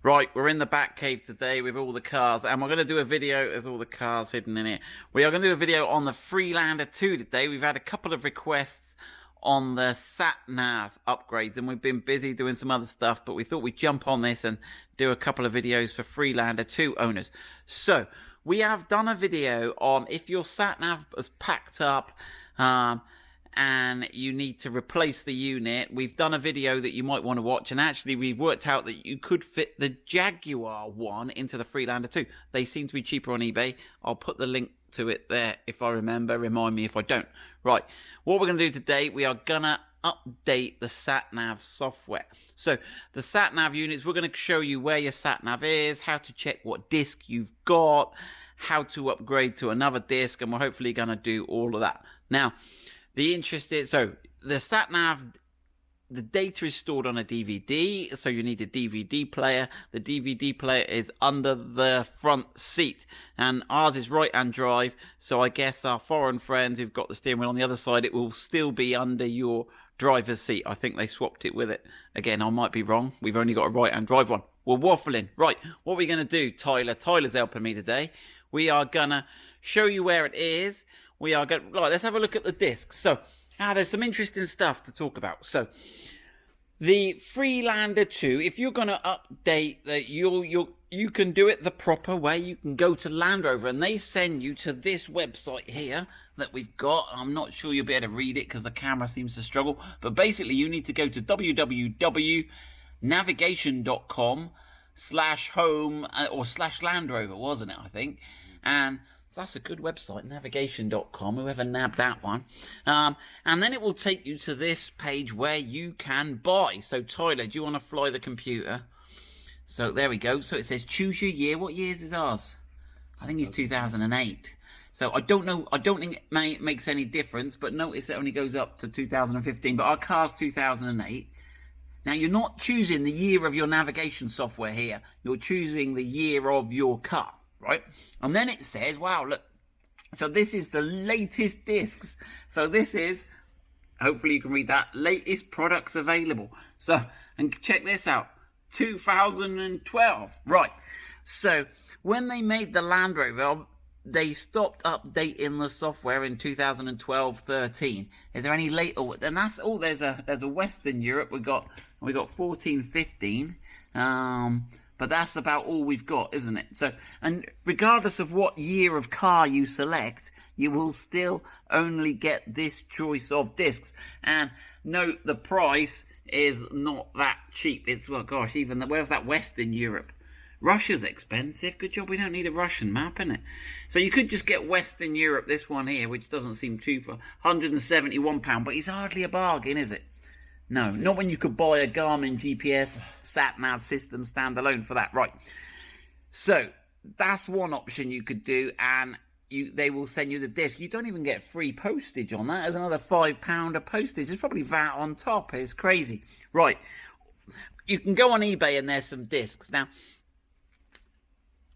Right, we're in the back cave today with all the cars, and we're going to do a video. There's all the cars hidden in it. We are going to do a video on the Freelander 2 today. We've had a couple of requests on the sat-nav upgrades, and we've been busy doing some other stuff, but we thought we'd jump on this and do a couple of videos for Freelander 2 owners. So, we have done a video on if your sat-nav is packed up, and you need to replace the unit. We've done a video that you might want to watch, and actually we've worked out that you could fit the Jaguar one into the Freelander 2. They seem to be cheaper on eBay. I'll put the link to it there if I remember. Remind me if I don't. Right, what we're going to do today, we are going to update the sat-nav software. So the sat-nav units, we're going to show you where your sat-nav is, how to check what disc you've got, how to upgrade to another disc, and we're hopefully going to do all of that. Now, so the sat-nav, the data is stored on a DVD, so you need a DVD player. The DVD player is under the front seat, and ours is right-hand drive, so I guess our foreign friends who've got the steering wheel on the other side, it will still be under your driver's seat. I think they swapped it with it. Again, I might be wrong. We've only got a right-hand drive one. We're waffling. Right, what are we going to do, Tyler? Tyler's helping me today. We are going to show you where it is. We are going, right, let's have a look at the discs. So, there's some interesting stuff to talk about. So, the Freelander 2, if you're going to update that, you can do it the proper way. You can go to Land Rover, and they send you to this website here that we've got. I'm not sure you'll be able to read it because the camera seems to struggle. But basically, you need to go to www.navigation.com/home or /Land Rover, wasn't it, I think? And so that's a good website, navigation.com, whoever nabbed that one. And then it will take you to this page where you can buy. So, Tyler, do you want to fly the computer? So, there we go. So, it says choose your year. What years is ours? I think it's 2008. So, I don't know. I don't think it makes any difference, but notice it only goes up to 2015. But our car's 2008. Now, you're not choosing the year of your navigation software here. You're choosing the year of your car. Right, and then it says, wow, look, so this is the latest discs. So this is, hopefully you can read that, latest products available. So, and check this out, 2012. Right, so when they made the Land Rover, they stopped updating the software in 2012-13. Is there any later? And that's all. There's a Western Europe. We got 14-15. But that's about all we've got, isn't it? So, and regardless of what year of car you select, you will still only get this choice of discs. And note, the price is not that cheap. It's, well, gosh, even where's that Western Europe? Russia's expensive. Good job we don't need a Russian map, innit? So you could just get Western Europe, this one here, which doesn't seem cheap, for £171, but it's hardly a bargain, is it? No, not when you could buy a Garmin GPS sat-nav system standalone for that. Right. So, that's one option you could do, and they will send you the disc. You don't even get free postage on that. There's another £5 of postage. There's probably VAT on top. It's crazy. Right. You can go on eBay, and there's some discs. Now,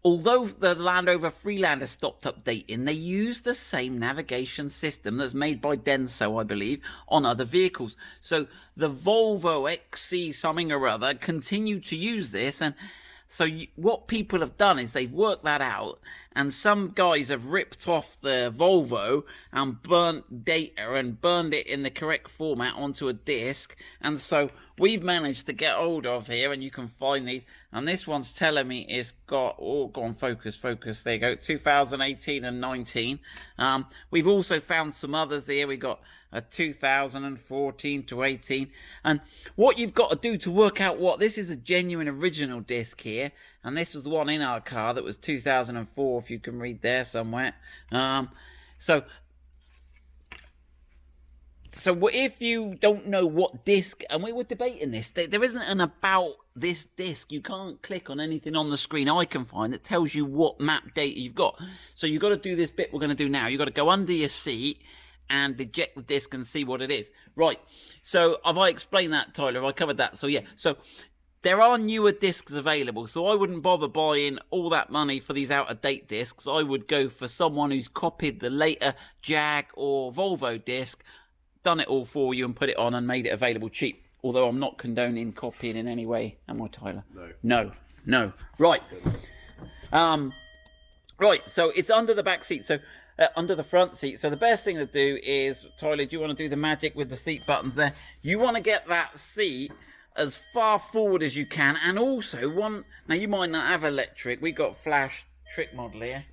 although the Land Rover Freelander stopped updating, they use the same navigation system that's made by Denso, I believe, on other vehicles. So the Volvo XC something or other continue to use this, and so what people have done is they've worked that out, and some guys have ripped off the Volvo and burnt data and burned it in the correct format onto a disc. And so we've managed to get hold of here, and you can find these. And this one's telling me it's got, oh, go on, focus, there you go, 2018 and 19. We've also found some others here. We've got a 2014 to 18. And what you've got to do to work out this is a genuine original disc here, and this was the one in our car that was 2004, if you can read there somewhere. So if you don't know what disc, and we were debating this, there isn't an about this disc. You can't click on anything on the screen I can find that tells you what map data you've got. So you've got to do this bit we're going to do now. You've got to go under your seat and eject the disc and see what it is. Right, so have I explained that, Tyler? Have I covered that? So yeah, so there are newer discs available, so I wouldn't bother buying all that money for these out-of-date discs. I would go for someone who's copied the later Jag or Volvo disc, done it all for you and put it on and made it available cheap. Although I'm not condoning copying in any way, am I, Tyler? No. No. No. Right. Right, so it's under the back seat, so under the front seat. So the best thing to do is, Tyler, do you want to do the magic with the seat buttons there? You want to get that seat as far forward as you can, and also now you might not have electric, we got flash trick model here.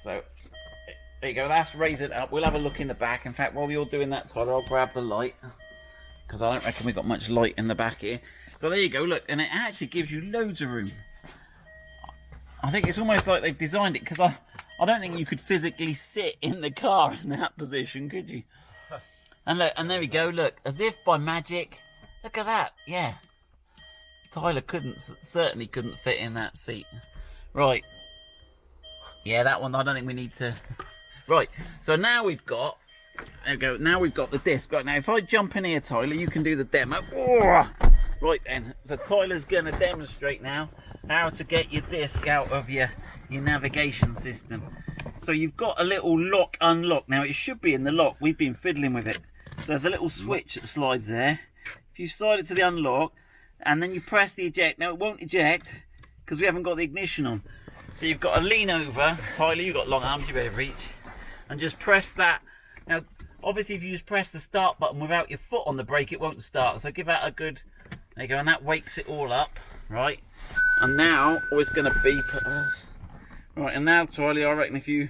So there you go, that's raise it up. We'll have a look in the back. In fact, while you're doing that, Tyler, I'll grab the light, because I don't reckon we've got much light in the back here. So there you go, look, and it actually gives you loads of room. I think it's almost like they've designed it, because I don't think you could physically sit in the car in that position, could you? And look, and there we go, look, as if by magic, look at that, yeah. Tyler certainly couldn't fit in that seat. Right. Yeah, that one, I don't think we need to. Right, so now we've got, there we go, now we've got the disc. Right, now if I jump in here, Tyler, you can do the demo. Oh! Right then, so Tyler's going to demonstrate now how to get your disc out of your navigation system. So you've got a little lock unlock. Now it should be in the lock, we've been fiddling with it. So there's a little switch that slides there. If you slide it to the unlock and then you press the eject, now it won't eject because we haven't got the ignition on. So you've got to lean over, Tyler, you've got long arms, you better reach, and just press that. Now obviously if you just press the start button without your foot on the brake, it won't start. So give that a good, there you go, and that wakes it all up, right? And now it's going to beep at us. Right, and now, Tyler, I reckon if you...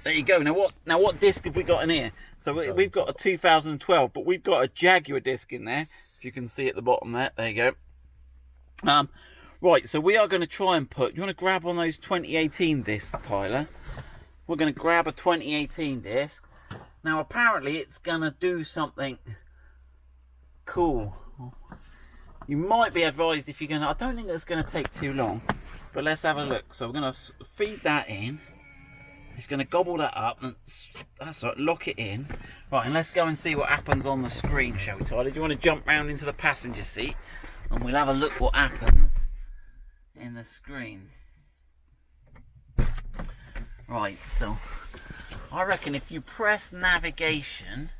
There you go. Now what disc have we got in here? So we've got a 2012, but we've got a Jaguar disc in there. If you can see at the bottom there. There you go. Right, so we are going to try and put... You want to grab on those 2018 discs, Tyler? We're going to grab a 2018 disc. Now, apparently, it's going to do something cool. You might be advised if you're going to... I don't think it's going to take too long. But let's have a look. So we're going to feed that in. It's going to gobble that up. And that's right, lock it in. Right, and let's go and see what happens on the screen, shall we, Tyler? Do you want to jump round into the passenger seat? And we'll have a look what happens in the screen. Right, so I reckon if you press navigation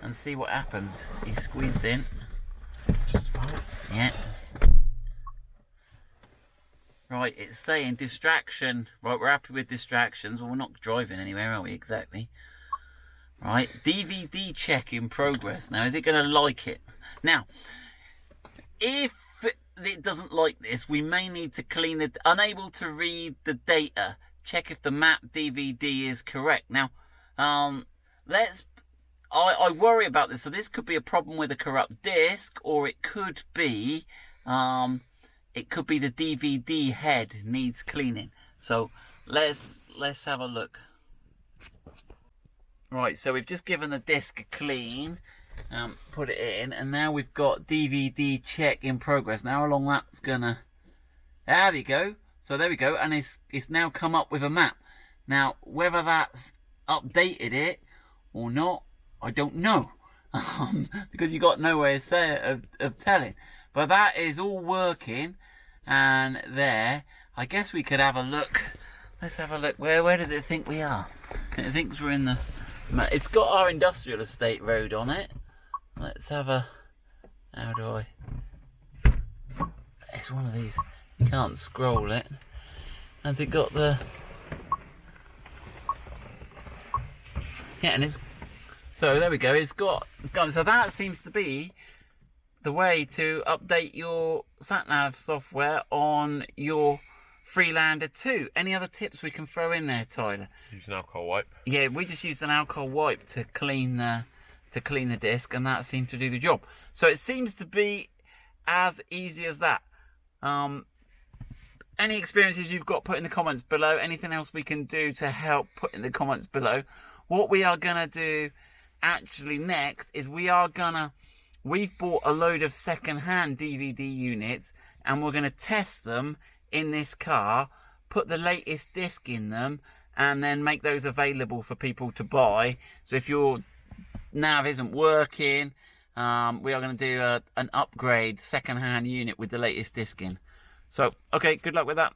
and see what happens. He's squeezed in. Yeah. Right, it's saying distraction. Right, we're happy with distractions. Well, we're not driving anywhere, are we? Exactly. Right, DVD check in progress. Now, is it going to like it? Now, if it doesn't like this, we may need to clean it. Unable to read the data. Check if the map DVD is correct. Now, I worry about this. So this could be a problem with a corrupt disc, or it could be the DVD head needs cleaning. So let's have a look. Right, so we've just given the disc a clean, put it in, and now we've got DVD check in progress. Now how long that's gonna... There we go. So there we go, and it's now come up with a map. Now whether that's updated it or not, I don't know, because you got no way of telling. But that is all working, and there, I guess we could have a look. Let's have a look. Where does it think we are? It thinks we're in the... It's got our industrial estate road on it. Let's have a... How do I... It's one of these... You can't scroll it. Has it got the... Yeah, and it's... So there we go. It's gone. So that seems to be the way to update your sat-nav software on your Freelander 2. Any other tips we can throw in there, Tyler? Use an alcohol wipe. Yeah, we just used an alcohol wipe to clean the disc, and that seemed to do the job. So it seems to be as easy as that. Any experiences you've got, put in the comments below. Anything else we can do to help, put in the comments below. What we are gonna do actually next is we've bought a load of second-hand DVD units, and we're gonna test them in this car, put the latest disc in them, and then make those available for people to buy. So if your nav isn't working, we are going to do an upgrade second-hand unit with the latest disc in. So, okay, good luck with that.